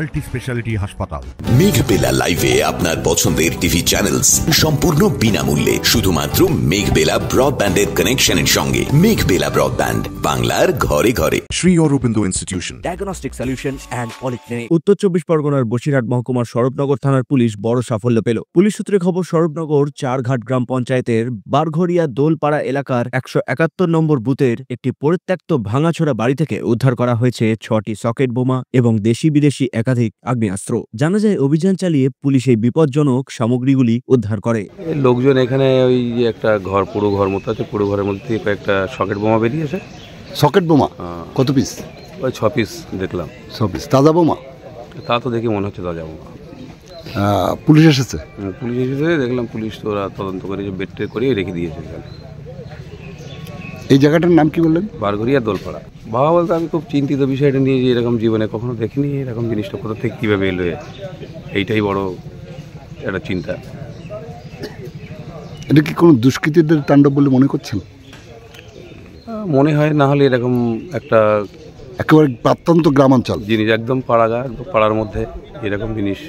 Multi speciality হাসপাতাল। মেঘবেলা লাইভে আপনার পছন্দের টিভি চ্যানেলস সম্পূর্ণ বিনামূল্যে শুধুমাত্র মেঘবেলা ব্রডব্যান্ডের কানেকশনের সঙ্গে। মেঘবেলা ব্রডব্যান্ড, বাংলার ঘরে ঘরে। Shri Aurobindo institution, diagnostic solution and polyclinic. উত্তর 24 পরগনার বসিরহাট মহকুমার স্বরূপনগর থানার পুলিশ বড় সাফল্য পেল। পুলিশ সূত্রে খবর, স্বরূপনগর চারঘাট গ্রাম পঞ্চায়েতের বারঘরিয়া দোলপাড়া এলাকার 171 নম্বর বুথের একটি পরিত্যক্ত ভাঙাচোরা বাড়ি থেকে উদ্ধার করা হয়েছে 6টি সকেট বোমা এবং দেশি বিদেশি একাধিক আগ্নেয়াস্ত্র। জানা যায়, অভিযান চালিয়ে পুলিশ এই বিপজ্জনক সামগ্রীগুলি উদ্ধার করে। লোকজন এখানে ওই যে একটা ঘর, পুরো ঘর মতো আছে, পুরো ঘরের মধ্যে থেকে কয়েকটা সকেট বোমা বেরিয়েছে। সকেট বোমা কত পিস? ওই 6 পিস দেখলাম। 6 পিস তাজা বোমা? তা তো দেখে মনে হচ্ছে তাজা বোমা। পুলিশ এসেছে? পুলিশ এসেছে, দেখলাম পুলিশ তো ওরা তদন্ত করে যে বেডটে করে রেখে দিয়েছে এখানে। এই জায়গাটার নাম কি বললেন? বারঘরিয়া দোলপাড়া। বাবা বলতে আমি খুব চিন্তিত বিষয়টা নিয়ে, যে এরকম জীবনে কখনো দেখিনি, এরকম জিনিসটা কোথা থেকে কীভাবে এলো, এইটাই বড় একটা চিন্তা। এটা কি কোনো দুষ্কৃতীদের তাণ্ডব বলে মনে করছেন? মনে হয়, না হলে এরকম একটা একেবারে প্রত্যন্ত গ্রামাঞ্চল জিনিস, একদম পাড়ার মধ্যে এরকম জিনিস।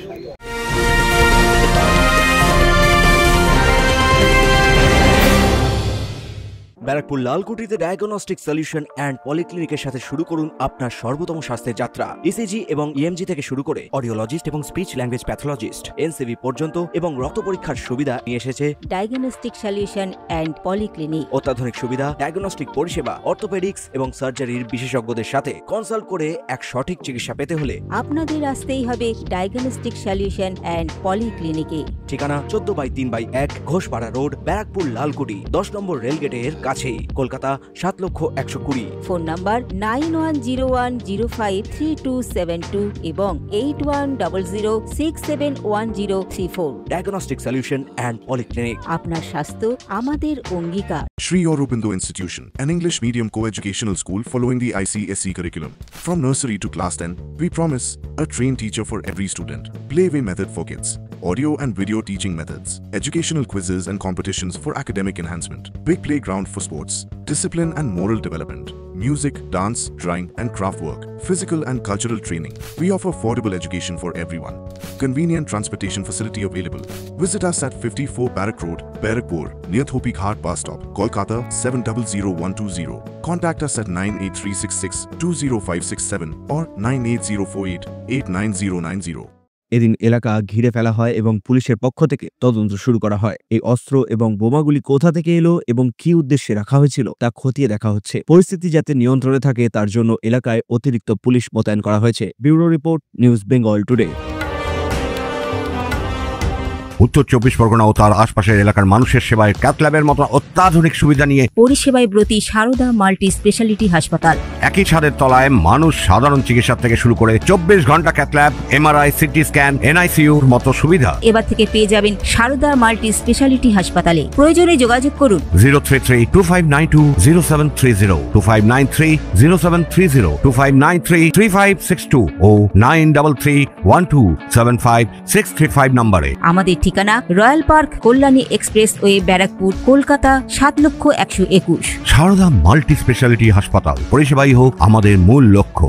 ব্যারাকপুর লালকুটিতে ডায়াগনস্টিক সলিউশন অ্যান্ড পলিক্লিনিকের সাথে শুরু করুন আপনার সর্বোত্তম স্বাস্থ্যের যাত্রা। ইসিজি এবং ইএমজি থেকে শুরু করে অডিওলজিস্ট এবং স্পিচ ল্যাঙ্গুয়েজ প্যাথোলজিস্ট, এনসিভি পর্যন্ত এবং রক্ত পরীক্ষার সুবিধা নিয়ে এসেছে ডায়াগনস্টিক সলিউশন অ্যান্ড পলিক্লিনিক। অত্যাধুনিক সুবিধা, ডায়াগনস্টিক পরিষেবা, অর্থোপেডিক্স এবং সার্জারির বিশেষজ্ঞদের সাথে কনসাল্ট করে এক সঠিক চিকিৎসা পেতে হলে আপনাদের আসতেই হবে ডায়াগনস্টিক সলিউশন অ্যান্ড পলিক্লিনিকে। ঠিকানা 14/3/1 ঘোষপাড়া রোড, ব্যারাকপুর লালকুটি, 10 নম্বর রেলগেটের কাছেই, কলকাতা 7,120,000। ফোন নাম্বার 9101053272 এবং 8100671034। Diagnostic solution and polyclinic. আপনার স্বাস্থ্য আমাদের অঙ্গীকার। Sri Aurobindo Institution, an English medium co-educational school following the ICSE curriculum. From nursery to class 10, we promise a trained teacher for every student. Playway method for kids, audio and video teaching methods, educational quizzes and competitions for academic enhancement, big playground for sports, discipline and moral development, music, dance, drawing and craft work, physical and cultural training. We offer affordable education for everyone. Convenient transportation facility available. Visit us at 54 Barrack Road, Barrackpur, near Thopi Ghat bus stop, Kolkata 700120. Contact us at 98366-20567 or 98048-89090. এদিন এলাকা ঘিরে ফেলা হয় এবং পুলিশের পক্ষ থেকে তদন্ত শুরু করা হয়। এই অস্ত্র এবং বোমাগুলি কোথা থেকে এলো এবং কি উদ্দেশ্যে রাখা হয়েছিল তা খতিয়ে দেখা হচ্ছে। পরিস্থিতি যাতে নিয়ন্ত্রণে থাকে তার জন্য এলাকায় অতিরিক্ত পুলিশ মোতায়েন করা হয়েছে। Bureau report, news Bengal today. উত্তর 24 পরগনা ও তার আশপাশের এলাকার মানুষের সেবায় ক্যাথ ল্যাবের মতো অত্যাধুনিক সুবিধা নিয়ে পরিষেবায় ব্রতী সারদা মাল্টি স্পেশালিটি হাসপাতাল। একই ছাদের তলায় মানুষ সাধারণ চিকিৎসা থেকে শুরু করে 24 ঘন্টা cath lab, MRI, CT scan, এনআইসিইউর মতো সুবিধা এবার থেকে পেয়ে যাবেন সারদা মাল্টি স্পেশালিটি হাসপাতালে। প্রয়োজনে যোগাযোগ করুন 033-2592-0730, 2593-0730, 2593-3562 ও 9331275635 নম্বরে। আমাদের ঠিকানা royal park, Kalyani expressway, Barrackpore, Kolkata 7,121,000। Sarada multi speciality হাসপাতাল, পরিষেবাই হোক আমাদের মূল লক্ষ্য।